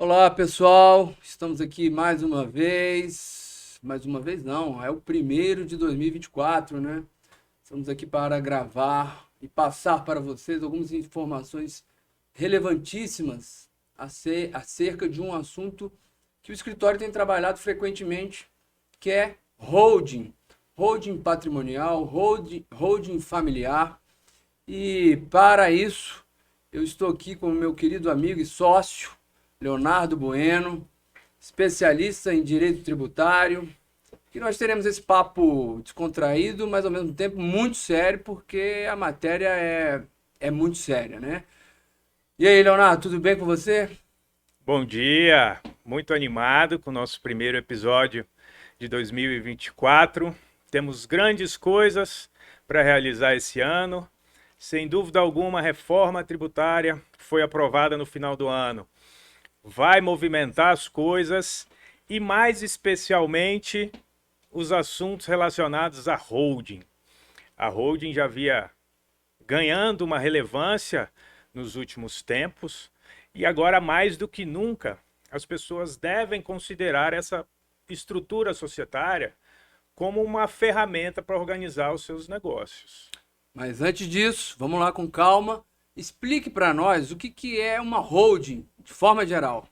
Olá, pessoal. Estamos aqui mais uma vez. Mais uma vez não, é o primeiro de 2024, né? Estamos aqui para gravar e passar para vocês algumas informações relevantíssimas acerca de um assunto que o escritório tem trabalhado frequentemente, que é holding. Holding patrimonial, holding familiar. E para isso, eu estou aqui com o meu querido amigo e sócio, Leonardo Bueno, especialista em direito tributário, que nós teremos esse papo descontraído, mas ao mesmo tempo muito sério, porque a matéria é muito séria, né? E aí, Leonardo, tudo bem com você? Bom dia, muito animado com o nosso primeiro episódio de 2024. Temos grandes coisas para realizar esse ano. Sem dúvida alguma, a reforma tributária foi aprovada no final do ano. Vai movimentar as coisas e, mais especialmente, os assuntos relacionados à holding. A holding já havia ganhando uma relevância nos últimos tempos e agora mais do que nunca as pessoas devem considerar essa estrutura societária como uma ferramenta para organizar os seus negócios. Mas antes disso, vamos lá com calma. Explique para nós o que é uma holding, de forma geral.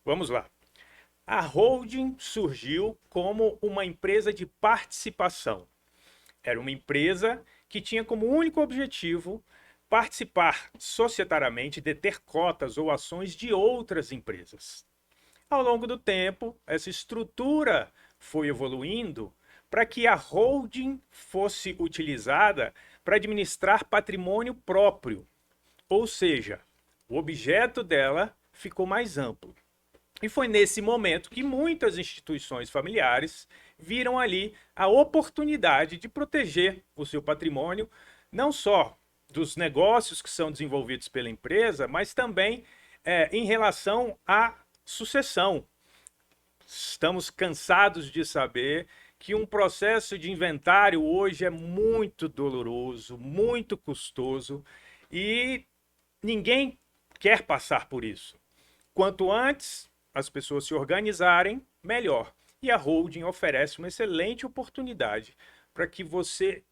Vamos lá. A holding surgiu como uma empresa de participação. Era uma empresa que tinha como único objetivo participar societariamente de ter cotas ou ações de outras empresas. Ao longo do tempo, essa estrutura foi evoluindo para que a holding fosse utilizada para administrar patrimônio próprio, ou seja, o objeto dela ficou mais amplo. E foi nesse momento que muitas instituições familiares viram ali a oportunidade de proteger o seu patrimônio, não só dos negócios que são desenvolvidos pela empresa, mas também em relação à sucessão. Estamos cansados de saber que um processo de inventário hoje é muito doloroso, muito custoso e ninguém quer passar por isso. Quanto antes as pessoas se organizarem, melhor. E a holding oferece uma excelente oportunidade para que você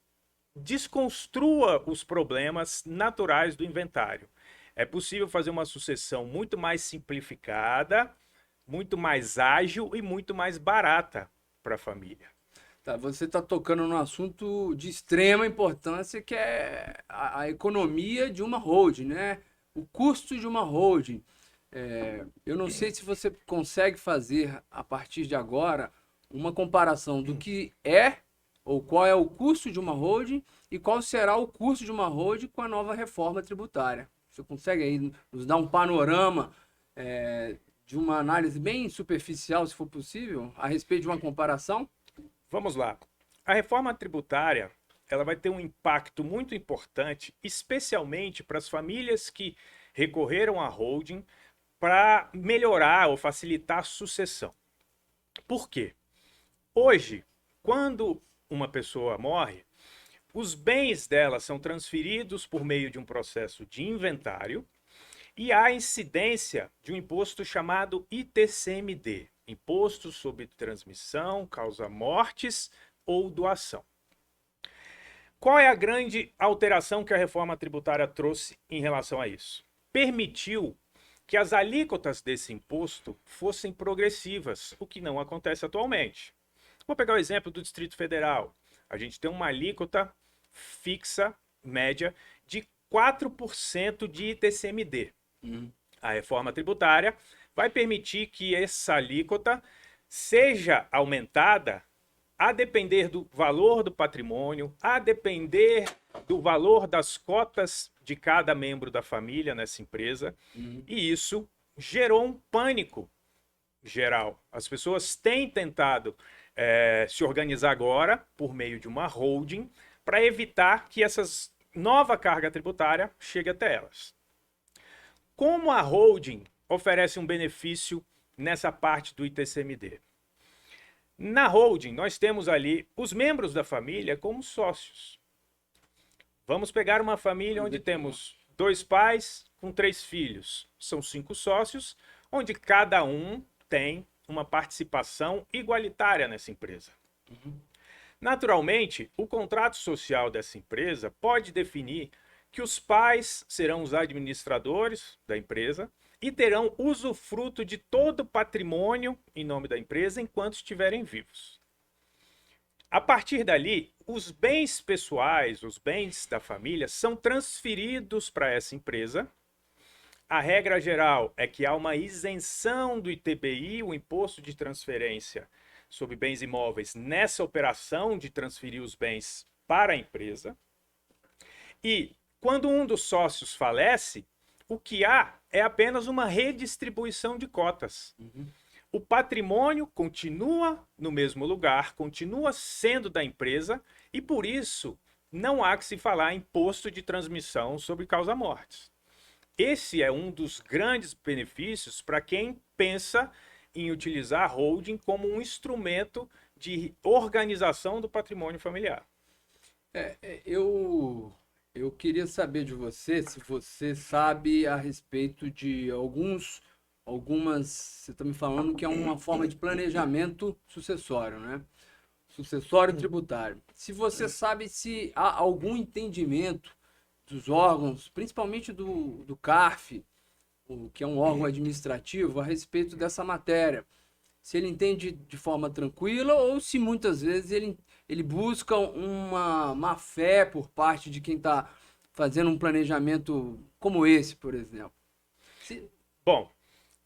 desconstrua os problemas naturais do inventário. É possível fazer uma sucessão muito mais simplificada, muito mais ágil e muito mais barata para a família. Tá, você está tocando num assunto de extrema importância que é a economia de uma holding, né? O custo de uma holding. Eu não sei se você consegue fazer a partir de agora uma comparação do que é ou qual é o custo de uma holding e qual será o custo de uma holding com a nova reforma tributária. Você consegue aí nos dar um panorama de uma análise bem superficial, se for possível, a respeito de uma comparação? Vamos lá. A reforma tributária, ela vai ter um impacto muito importante, especialmente para as famílias que recorreram à holding para melhorar ou facilitar a sucessão. Por quê? Hoje, quando uma pessoa morre, os bens dela são transferidos por meio de um processo de inventário e há incidência de um imposto chamado ITCMD, Imposto sobre Transmissão, Causa Mortes ou Doação. Qual é a grande alteração que a reforma tributária trouxe em relação a isso? Permitiu que as alíquotas desse imposto fossem progressivas, o que não acontece atualmente. Vou pegar o exemplo do Distrito Federal. A gente tem uma alíquota fixa, média, de 4% de ITCMD. A reforma tributária vai permitir que essa alíquota seja aumentada a depender do valor do patrimônio, a depender do valor das cotas de cada membro da família nessa empresa, e isso gerou um pânico geral. As pessoas têm tentado se organizar agora por meio de uma holding para evitar que essa nova carga tributária chegue até elas. Como a holding oferece um benefício nessa parte do ITCMD? Na holding, nós temos ali os membros da família como sócios. Vamos pegar uma família onde temos dois pais com 3 filhos. São 5 sócios, onde cada um tem uma participação igualitária nessa empresa. Naturalmente, o contrato social dessa empresa pode definir que os pais serão os administradores da empresa e terão usufruto de todo o patrimônio em nome da empresa enquanto estiverem vivos. A partir dali, os bens pessoais, os bens da família, são transferidos para essa empresa. A regra geral é que há uma isenção do ITBI, o Imposto de Transferência sobre Bens Imóveis, nessa operação de transferir os bens para a empresa. E quando um dos sócios falece, o que há é apenas uma redistribuição de cotas. O patrimônio continua no mesmo lugar, continua sendo da empresa e, por isso, não há que se falar em imposto de transmissão sobre causa-mortes. Esse é um dos grandes benefícios para quem pensa em utilizar a holding como um instrumento de organização do patrimônio familiar. Eu queria saber de você se você sabe a respeito de algumas. Você está me falando que é uma forma de planejamento sucessório, né? Sucessório tributário. Se você sabe se há algum entendimento dos órgãos, principalmente do CARF, que é um órgão administrativo, a respeito dessa matéria. Se ele entende de forma tranquila ou se muitas vezes ele busca uma má-fé por parte de quem está fazendo um planejamento como esse, por exemplo. Bom,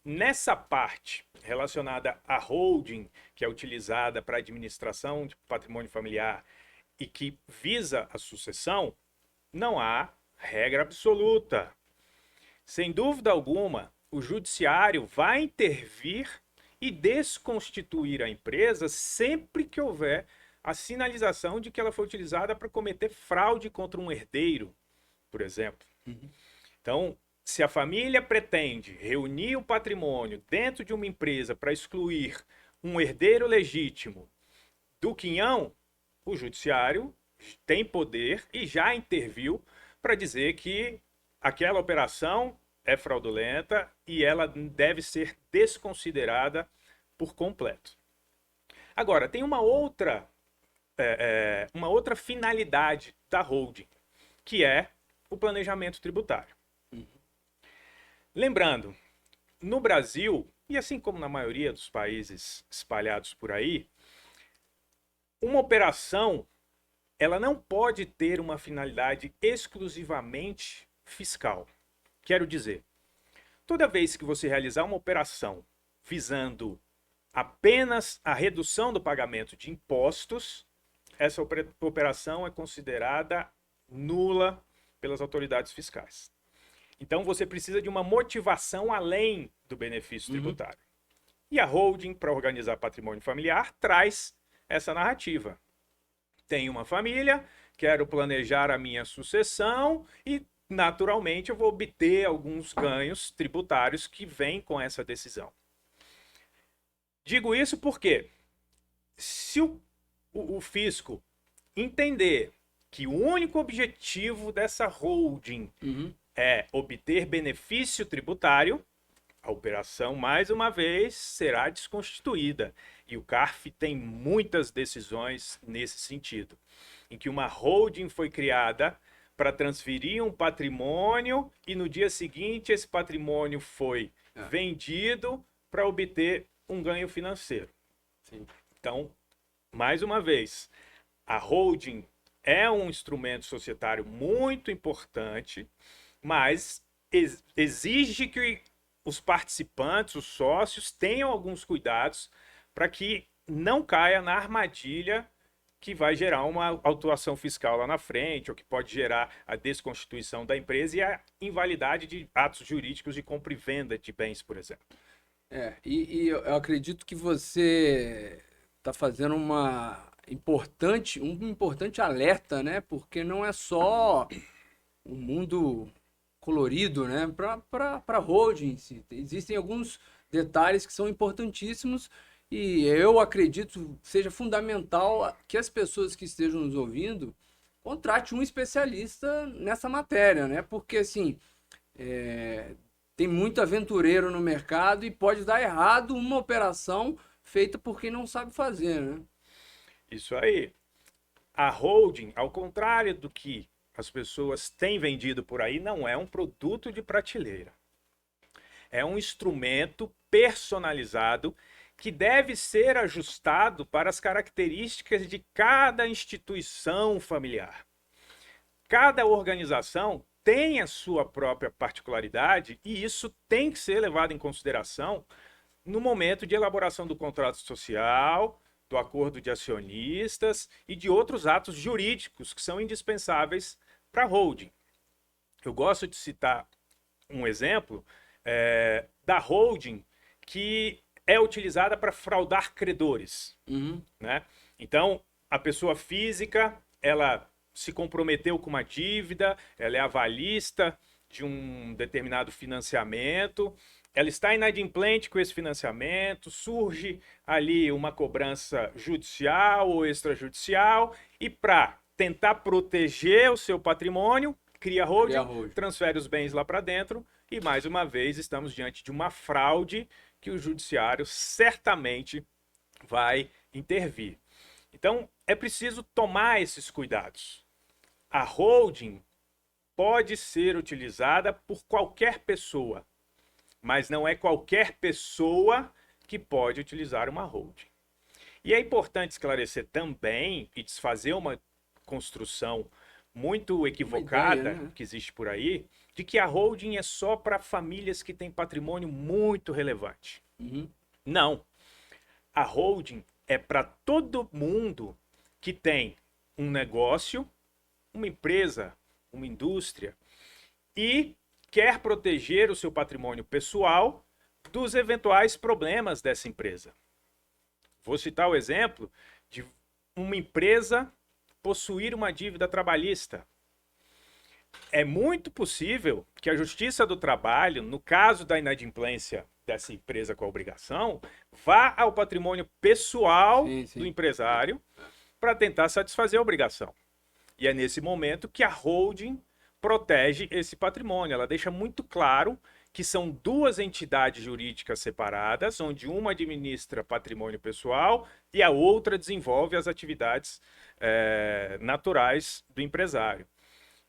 nessa parte relacionada à holding, que é utilizada para administração de patrimônio familiar e que visa a sucessão, não há regra absoluta. Sem dúvida alguma, o judiciário vai intervir e desconstituir a empresa sempre que houver a sinalização de que ela foi utilizada para cometer fraude contra um herdeiro, por exemplo. Então, se a família pretende reunir o patrimônio dentro de uma empresa para excluir um herdeiro legítimo do quinhão, o judiciário tem poder e já interviu para dizer que aquela operação é fraudulenta e ela deve ser desconsiderada por completo. Agora, tem uma outra finalidade da holding, que é o planejamento tributário. Lembrando, no Brasil, e assim como na maioria dos países espalhados por aí, uma operação ela não pode ter uma finalidade exclusivamente fiscal. Quero dizer, toda vez que você realizar uma operação visando apenas a redução do pagamento de impostos, essa operação é considerada nula pelas autoridades fiscais. Então você precisa de uma motivação além do benefício tributário. E a holding, para organizar patrimônio familiar, traz essa narrativa. Tenho uma família, quero planejar a minha sucessão e, naturalmente, eu vou obter alguns ganhos tributários que vêm com essa decisão. Digo isso porque, se o fisco entender que o único objetivo dessa holding é obter benefício tributário, a operação, mais uma vez, será desconstituída. E o CARF tem muitas decisões nesse sentido, em que uma holding foi criada para transferir um patrimônio e no dia seguinte esse patrimônio foi vendido para obter um ganho financeiro. Sim. Então, mais uma vez, a holding é um instrumento societário muito importante, mas exige que os participantes, os sócios, tenham alguns cuidados para que não caia na armadilha que vai gerar uma autuação fiscal lá na frente, ou que pode gerar a desconstituição da empresa e a invalidade de atos jurídicos de compra e venda de bens, por exemplo. E eu acredito que você está fazendo um importante alerta, né? Porque não é só um mundo colorido, né? Para holding, existem alguns detalhes que são importantíssimos e eu acredito seja fundamental que as pessoas que estejam nos ouvindo contrate um especialista nessa matéria, né? Porque assim Tem muito aventureiro no mercado e pode dar errado uma operação feita por quem não sabe fazer, né? Isso aí. A holding, ao contrário do que as pessoas têm vendido por aí, não é um produto de prateleira. É um instrumento personalizado que deve ser ajustado para as características de cada instituição familiar. Cada organização tem a sua própria particularidade e isso tem que ser levado em consideração no momento de elaboração do contrato social, do acordo de acionistas e de outros atos jurídicos que são indispensáveis para a holding. Eu gosto de citar um exemplo da holding que é utilizada para fraudar credores. Né? Então, a pessoa física, ela se comprometeu com uma dívida, ela é avalista de um determinado financiamento, ela está inadimplente com esse financiamento, surge ali uma cobrança judicial ou extrajudicial e para tentar proteger o seu patrimônio, cria holding, transfere os bens lá para dentro e mais uma vez estamos diante de uma fraude que o judiciário certamente vai intervir. Então é preciso tomar esses cuidados. A holding pode ser utilizada por qualquer pessoa, mas não é qualquer pessoa que pode utilizar uma holding. E é importante esclarecer também e desfazer uma construção muito equivocada ideia, né? que existe por aí, de que a holding é só para famílias que têm patrimônio muito relevante. Não. A holding é para todo mundo que tem um negócio, uma empresa, uma indústria e quer proteger o seu patrimônio pessoal dos eventuais problemas dessa empresa. Vou citar o exemplo de uma empresa possuir uma dívida trabalhista. É muito possível que a Justiça do Trabalho, no caso da inadimplência dessa empresa com a obrigação, vá ao patrimônio pessoal do empresário para tentar satisfazer a obrigação. E é nesse momento que a holding protege esse patrimônio. Ela deixa muito claro que são duas entidades jurídicas separadas, onde uma administra patrimônio pessoal e a outra desenvolve as atividades naturais do empresário.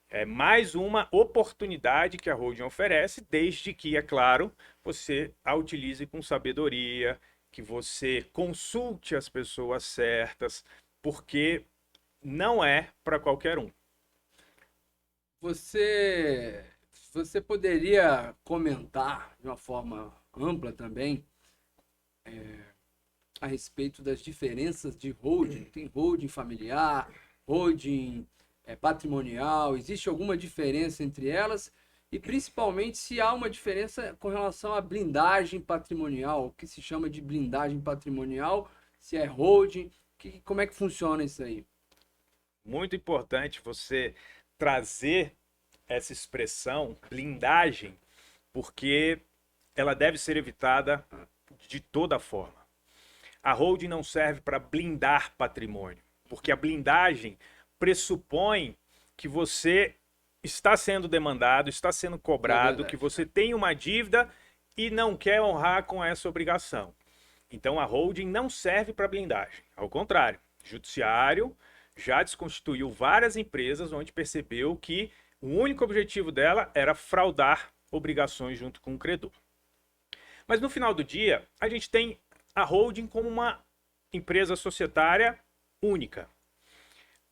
É mais uma oportunidade que a holding oferece, desde que, é claro, você a utilize com sabedoria, que você consulte as pessoas certas, porque não é para qualquer um. Você poderia comentar de uma forma ampla também a respeito das diferenças de holding? Tem holding familiar, holding patrimonial, existe alguma diferença entre elas? E principalmente se há uma diferença com relação à blindagem patrimonial, o que se chama de blindagem patrimonial, se é holding, como é que funciona isso aí? Muito importante você trazer essa expressão blindagem, porque ela deve ser evitada de toda forma. A holding não serve para blindar patrimônio, porque a blindagem pressupõe que você está sendo demandado, está sendo cobrado, que você tem uma dívida e não quer honrar com essa obrigação. Então a holding não serve para blindagem. Ao contrário, o judiciário já desconstituiu várias empresas onde percebeu que o único objetivo dela era fraudar obrigações junto com o credor. Mas no final do dia, a gente tem a holding como uma empresa societária única.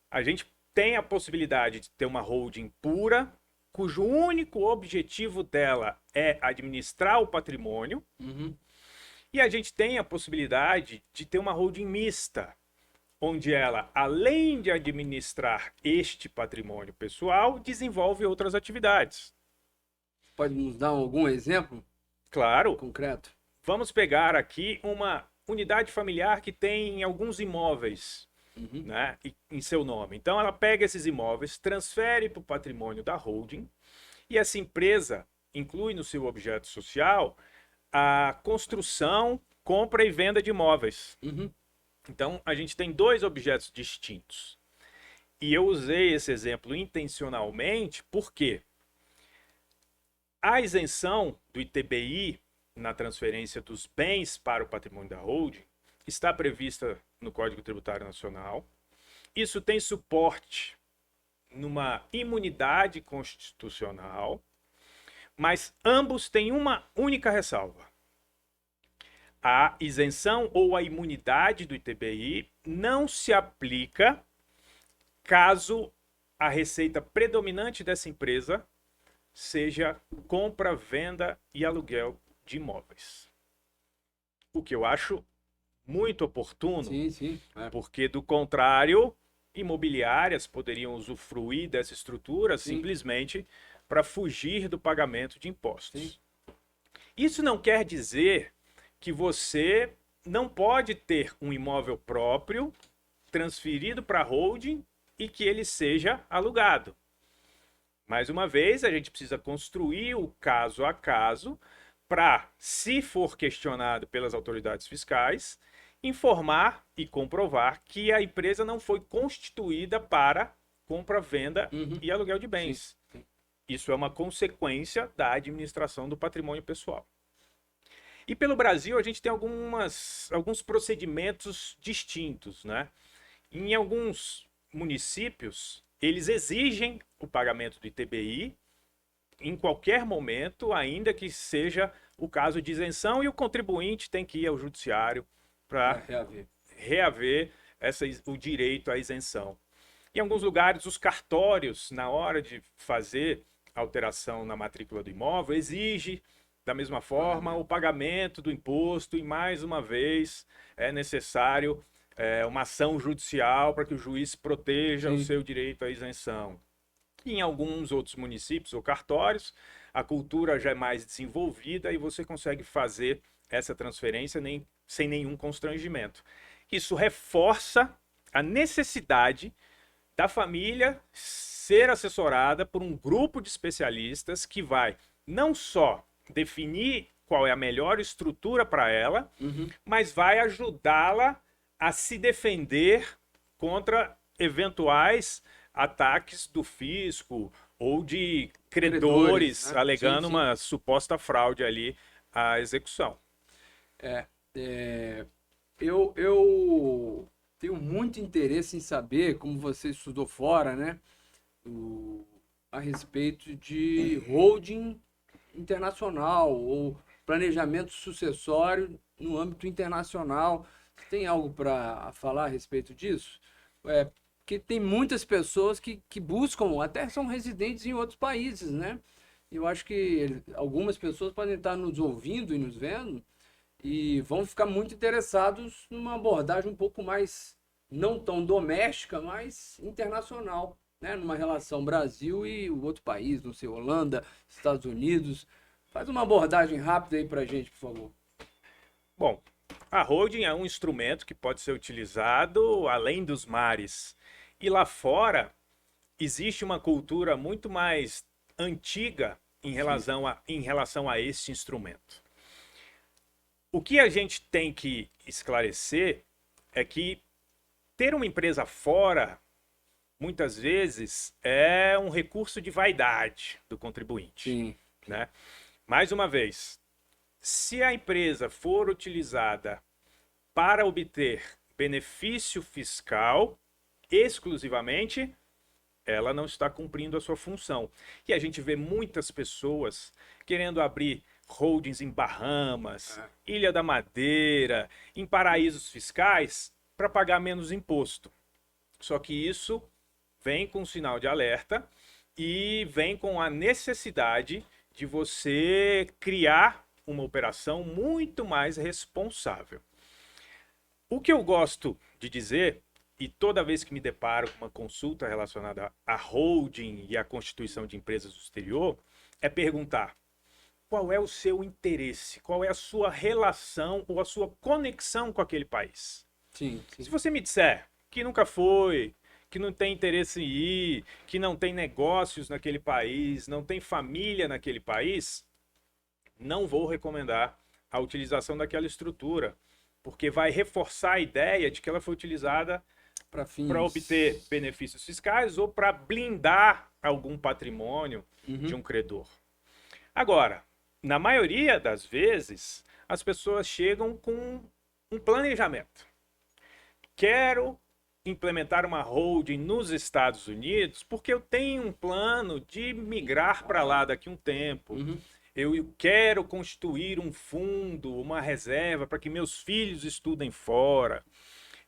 A gente tem a possibilidade de ter uma holding pura, cujo único objetivo dela é administrar o patrimônio. E a gente tem a possibilidade de ter uma holding mista, onde ela, além de administrar este patrimônio pessoal, desenvolve outras atividades. Pode nos dar algum exemplo? Claro. Concreto. Vamos pegar aqui uma unidade familiar que tem alguns imóveis, né, em seu nome. Então ela pega esses imóveis, transfere para o patrimônio da holding e essa empresa inclui no seu objeto social a construção, compra e venda de imóveis. Então a gente tem dois objetos distintos. E eu usei esse exemplo intencionalmente porque A isenção do ITBI na transferência dos bens para o patrimônio da holding está prevista no Código Tributário Nacional. Isso tem suporte numa imunidade constitucional, mas ambos têm uma única ressalva. A isenção ou a imunidade do ITBI não se aplica caso a receita predominante dessa empresa seja compra, venda e aluguel de imóveis. O que eu acho muito oportuno, Sim. porque do contrário, imobiliárias poderiam usufruir dessa estrutura Sim. simplesmente para fugir do pagamento de impostos. Sim. Isso não quer dizer que você não pode ter um imóvel próprio transferido para a holding e que ele seja alugado. Mais uma vez, a gente precisa construir o caso a caso para, se for questionado pelas autoridades fiscais, informar e comprovar que a empresa não foi constituída para compra, venda e aluguel de bens. Sim. Isso é uma consequência da administração do patrimônio pessoal. E pelo Brasil, a gente tem alguns procedimentos distintos, né? Em alguns municípios, eles exigem o pagamento do ITBI em qualquer momento, ainda que seja o caso de isenção, e o contribuinte tem que ir ao judiciário para reaver o direito à isenção. Em alguns lugares, os cartórios, na hora de fazer alteração na matrícula do imóvel, exige da mesma forma o pagamento do imposto, e mais uma vez é necessário uma ação judicial para que o juiz proteja o seu direito à isenção. E em alguns outros municípios ou cartórios, a cultura já é mais desenvolvida e você consegue fazer essa transferência sem nenhum constrangimento. Isso reforça a necessidade da família ser assessorada por um grupo de especialistas que vai não só definir qual é a melhor estrutura para ela, mas vai ajudá-la a se defender contra eventuais ataques do fisco ou de credores, né? Alegando uma suposta fraude ali à execução. Eu tenho muito interesse em saber, como você estudou fora, né, a respeito de holding internacional ou planejamento sucessório no âmbito internacional. Você tem algo para falar a respeito disso? Porque tem muitas pessoas que buscam, até são residentes em outros países, né? Eu acho que algumas pessoas podem estar nos ouvindo e nos vendo e vão ficar muito interessados numa abordagem um pouco mais, não tão doméstica, mas internacional, né? Numa relação Brasil e o outro país, não sei, Holanda, Estados Unidos. Faz uma abordagem rápida aí pra gente, por favor. Bom, a holding é um instrumento que pode ser utilizado além dos mares. E lá fora existe uma cultura muito mais antiga em relação a esse instrumento. O que a gente tem que esclarecer é que ter uma empresa fora, muitas vezes, é um recurso de vaidade do contribuinte. Sim. Né? Mais uma vez, se a empresa for utilizada para obter benefício fiscal exclusivamente, ela não está cumprindo a sua função. E a gente vê muitas pessoas querendo abrir holdings em Bahamas, Ilha da Madeira, em paraísos fiscais, para pagar menos imposto. Só que isso vem com um sinal de alerta e vem com a necessidade de você criar uma operação muito mais responsável. O que eu gosto de dizer, e toda vez que me deparo com uma consulta relacionada à holding e à constituição de empresas do exterior, é perguntar: qual é o seu interesse? Qual é a sua relação ou a sua conexão com aquele país? Sim. Se você me disser que nunca foi, que não tem interesse em ir, que não tem negócios naquele país, não tem família naquele país, não vou recomendar a utilização daquela estrutura, porque vai reforçar a ideia de que ela foi utilizada para obter benefícios fiscais ou para blindar algum patrimônio de um credor. Agora, na maioria das vezes, as pessoas chegam com um planejamento. Quero implementar uma holding nos Estados Unidos porque eu tenho um plano de migrar para lá daqui a um tempo. Eu quero constituir um fundo, uma reserva para que meus filhos estudem fora.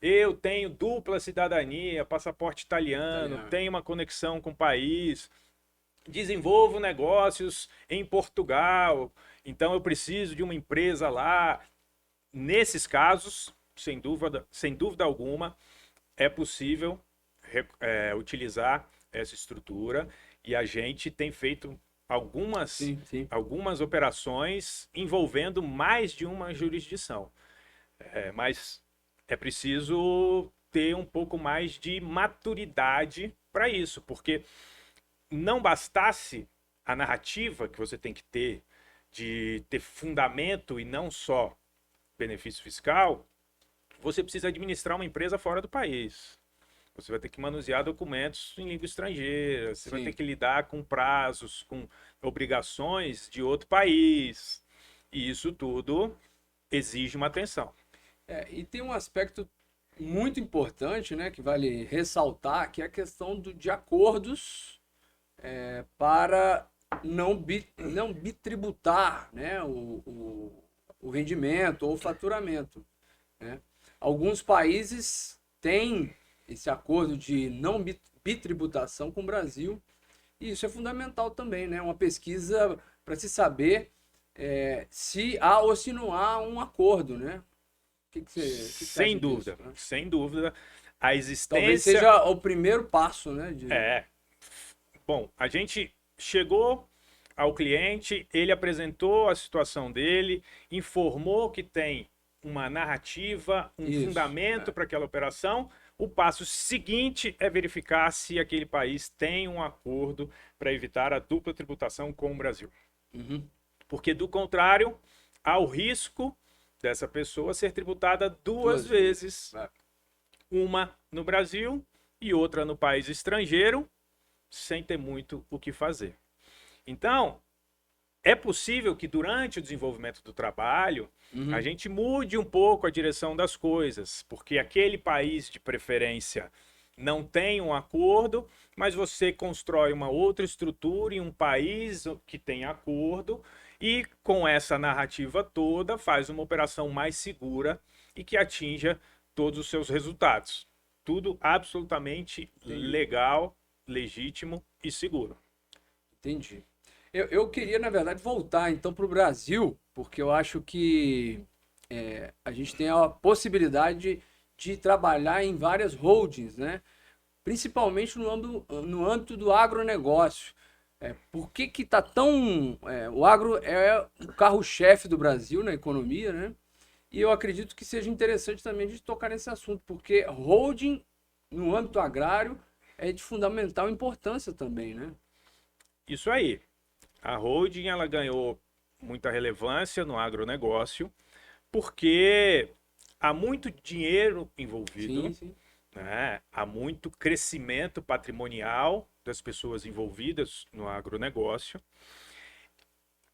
Eu tenho dupla cidadania, passaporte italiano, tenho uma conexão com o país, desenvolvo negócios em Portugal, então eu preciso de uma empresa lá. Nesses casos, sem dúvida alguma, é possível utilizar essa estrutura e a gente tem feito algumas operações envolvendo mais de uma jurisdição. Mas é preciso ter um pouco mais de maturidade para isso, porque não bastasse a narrativa que você tem que ter de ter fundamento e não só benefício fiscal, você precisa administrar uma empresa fora do país. Você vai ter que manusear documentos em língua estrangeira, você vai ter que lidar com prazos, com obrigações de outro país. E isso tudo exige uma atenção. E tem um aspecto muito importante, né, que vale ressaltar, que é a questão de acordos para não bitributar, né, o rendimento ou o faturamento, né? Alguns países têm esse acordo de não bitributação com o Brasil, e isso é fundamental também, né? Uma pesquisa para se saber se há ou se não há um acordo, né? O que sem dúvida, disso, né? Sem dúvida. A existência... Talvez seja o primeiro passo, né? Bom, a gente chegou ao cliente, ele apresentou a situação dele, informou que tem uma narrativa, fundamento para aquela operação. O passo seguinte é verificar se aquele país tem um acordo para evitar a dupla tributação com o Brasil. Porque, do contrário, há o risco dessa pessoa ser tributada duas vezes. Uma no Brasil e outra no país estrangeiro, sem ter muito o que fazer. Então, é possível que durante o desenvolvimento do trabalho, a gente mude um pouco a direção das coisas, porque aquele país de preferência não tem um acordo, mas você constrói uma outra estrutura em um país que tem acordo e com essa narrativa toda faz uma operação mais segura e que atinja todos os seus resultados. Tudo absolutamente legal, legítimo e seguro. Entendi. Eu queria, na verdade, voltar então para o Brasil, porque eu acho que a gente tem a possibilidade de trabalhar em várias holdings, né? Principalmente no âmbito do agronegócio. Por que está tão... o agro é o carro-chefe do Brasil na economia, né? E eu acredito que seja interessante também a gente tocar nesse assunto, porque holding no âmbito agrário é de fundamental importância também, né? Isso aí. A holding ela ganhou muita relevância no agronegócio porque há muito dinheiro envolvido, né? Há muito crescimento patrimonial das pessoas envolvidas no agronegócio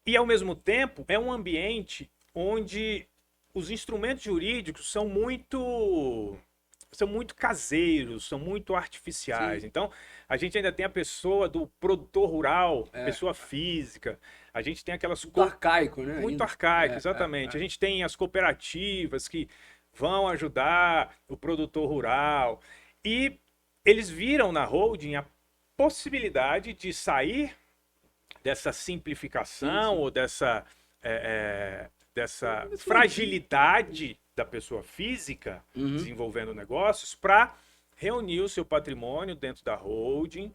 e, ao mesmo tempo, é um ambiente onde os instrumentos jurídicos são muito caseiros, são muito artificiais. Então, a gente ainda tem a pessoa do produtor rural, pessoa física. A gente tem aquelas... Muito arcaico, né? Muito arcaico, exatamente. A gente tem as cooperativas que vão ajudar o produtor rural. E eles viram na holding a possibilidade de sair dessa simplificação ou dessa fragilidade da pessoa física desenvolvendo negócios para reunir o seu patrimônio dentro da holding,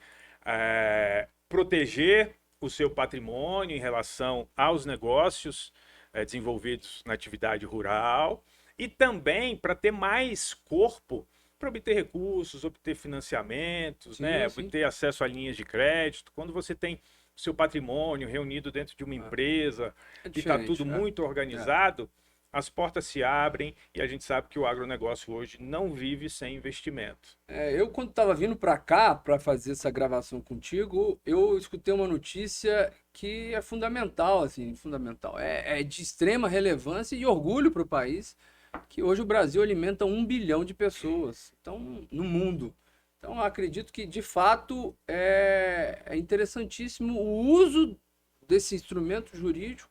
proteger o seu patrimônio em relação aos negócios desenvolvidos na atividade rural e também para ter mais corpo para obter recursos, obter financiamentos, obter acesso a linhas de crédito. Quando você tem seu patrimônio reunido dentro de uma empresa e está tudo muito organizado, as portas se abrem e a gente sabe que o agronegócio hoje não vive sem investimento. Eu, quando estava vindo para cá para fazer essa gravação contigo, eu escutei uma notícia que é fundamental, assim, fundamental. É de extrema relevância e orgulho para o país, que hoje o Brasil alimenta 1 bilhão de pessoas, então, no mundo. Então, eu acredito que, de fato, é interessantíssimo o uso desse instrumento jurídico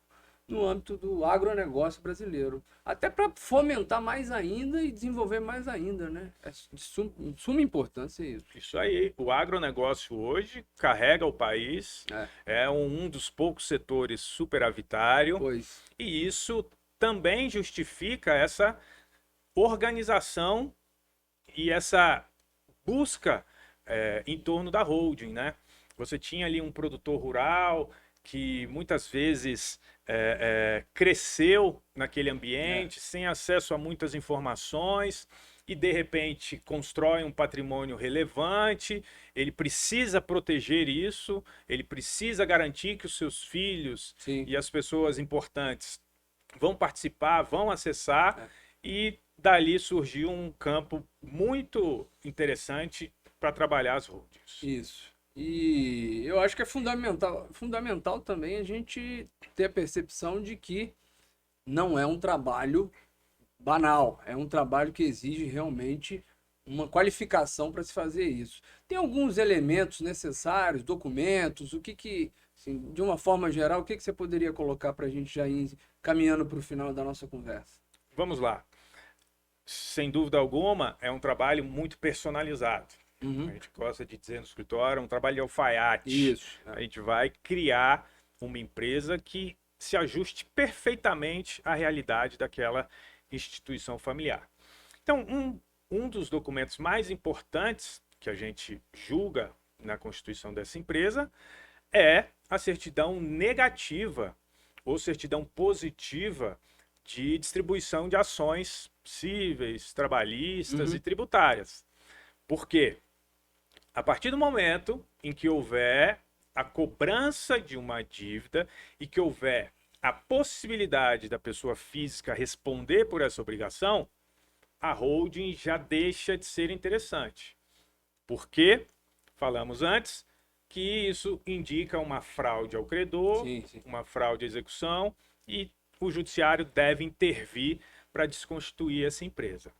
no âmbito do agronegócio brasileiro. Até para fomentar mais ainda e desenvolver mais ainda, né? É de suma importância isso. Isso aí, o agronegócio hoje carrega o país, É, é um dos poucos setores superavitário, pois. e isso também justifica essa organização e essa busca em torno da holding, né? Você tinha ali um produtor rural que muitas vezes cresceu naquele ambiente, sem acesso a muitas informações, e de repente constrói um patrimônio relevante, ele precisa proteger isso, ele precisa garantir que os seus filhos Sim. e as pessoas importantes vão participar, vão acessar, e dali surgiu um campo muito interessante para trabalhar as holdings. Isso. E eu acho que é fundamental também a gente ter a percepção de que não é um trabalho banal, é um trabalho que exige realmente uma qualificação para se fazer isso. Tem alguns elementos necessários, documentos, assim, de uma forma geral, o que você poderia colocar para a gente já ir caminhando para o final da nossa conversa? Vamos lá. Sem dúvida alguma, é um trabalho muito personalizado. A gente gosta de dizer no escritório, é um trabalho de alfaiate. Isso. A gente vai criar uma empresa que se ajuste perfeitamente à realidade daquela instituição familiar. Então, um dos documentos mais importantes que a gente julga na constituição dessa empresa é a certidão negativa ou certidão positiva de distribuição de ações cíveis, trabalhistas e tributárias. Por quê? A partir do momento em que houver a cobrança de uma dívida e que houver a possibilidade da pessoa física responder por essa obrigação, a holding já deixa de ser interessante. Porque, falamos antes, que isso indica uma fraude ao credor, uma fraude à execução, e o judiciário deve intervir para desconstituir essa empresa.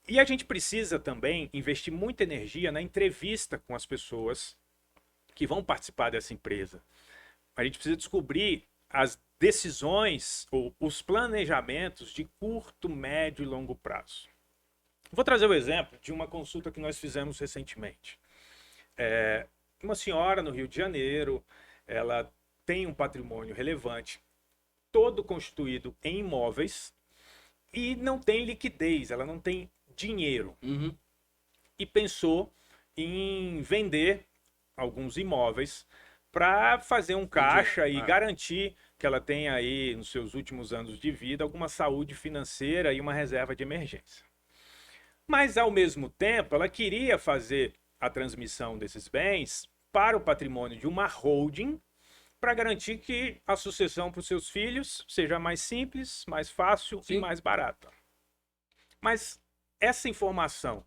E a gente precisa também investir muita energia na entrevista com as pessoas que vão participar dessa empresa. A gente precisa descobrir as decisões ou os planejamentos de curto, médio e longo prazo. Vou trazer o exemplo de uma consulta que nós fizemos recentemente. Uma senhora no Rio de Janeiro, ela tem um patrimônio relevante, todo constituído em imóveis, e não tem liquidez, ela não tem dinheiro. E pensou em vender alguns imóveis para fazer um caixa e garantir que ela tenha aí, nos seus últimos anos de vida, alguma saúde financeira e uma reserva de emergência. Mas, ao mesmo tempo, ela queria fazer a transmissão desses bens para o patrimônio de uma holding para garantir que a sucessão para os seus filhos seja mais simples, mais fácil e mais barata. Mas essa informação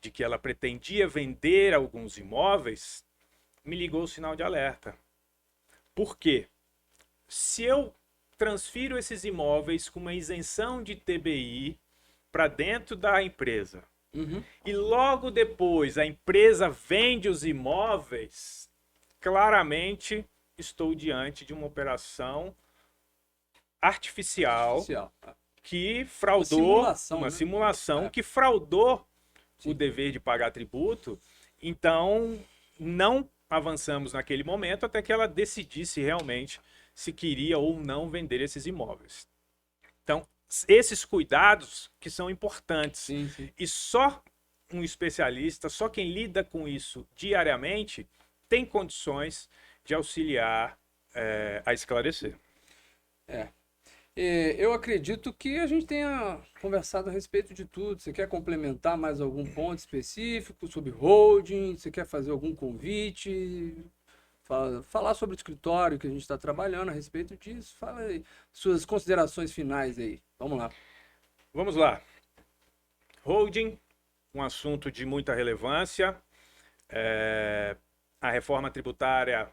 de que ela pretendia vender alguns imóveis me ligou o sinal de alerta. Por quê? Se eu transfiro esses imóveis com uma isenção de TBI para dentro da empresa e logo depois a empresa vende os imóveis, claramente estou diante de uma operação artificial que fraudou, uma simulação que fraudou o dever de pagar tributo. Então, não avançamos naquele momento até que ela decidisse realmente se queria ou não vender esses imóveis. Então, esses cuidados que são importantes. E só um especialista, só quem lida com isso diariamente, tem condições de auxiliar a esclarecer. Eu acredito que a gente tenha conversado a respeito de tudo. Você quer complementar mais algum ponto específico sobre holding? Você quer fazer algum convite? falar sobre o escritório que a gente está trabalhando a respeito disso. Fala aí suas considerações finais aí. Vamos lá. Vamos lá. Holding, um assunto de muita relevância. A reforma tributária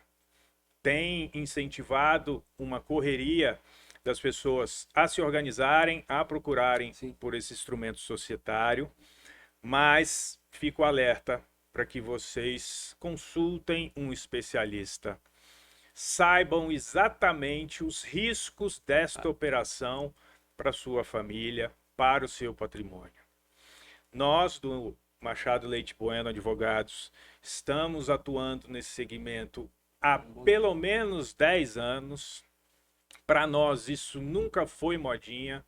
tem incentivado uma correria das pessoas a se organizarem, a procurarem por esse instrumento societário, mas fico alerta para que vocês consultem um especialista. Saibam exatamente os riscos desta operação para sua família, para o seu patrimônio. Nós, do Machado Leite Bueno Advogados, estamos atuando nesse segmento há pelo menos 10 anos. Para nós isso nunca foi modinha.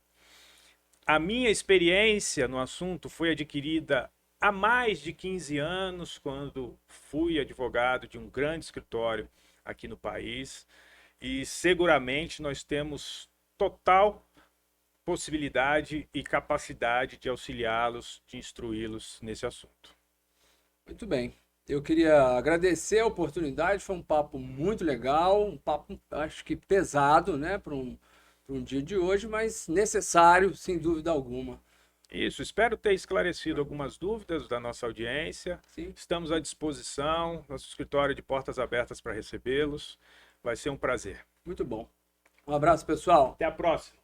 A minha experiência no assunto foi adquirida há mais de 15 anos, quando fui advogado de um grande escritório aqui no país. E seguramente nós temos total possibilidade e capacidade de auxiliá-los, de instruí-los nesse assunto. Muito bem. Eu queria agradecer a oportunidade, foi um papo muito legal, um papo, acho que pesado, né, para um dia de hoje, mas necessário, sem dúvida alguma. Isso, espero ter esclarecido algumas dúvidas da nossa audiência. Sim. Estamos à disposição, nosso escritório de portas abertas para recebê-los. Vai ser um prazer. Muito bom. Um abraço, pessoal. Até a próxima.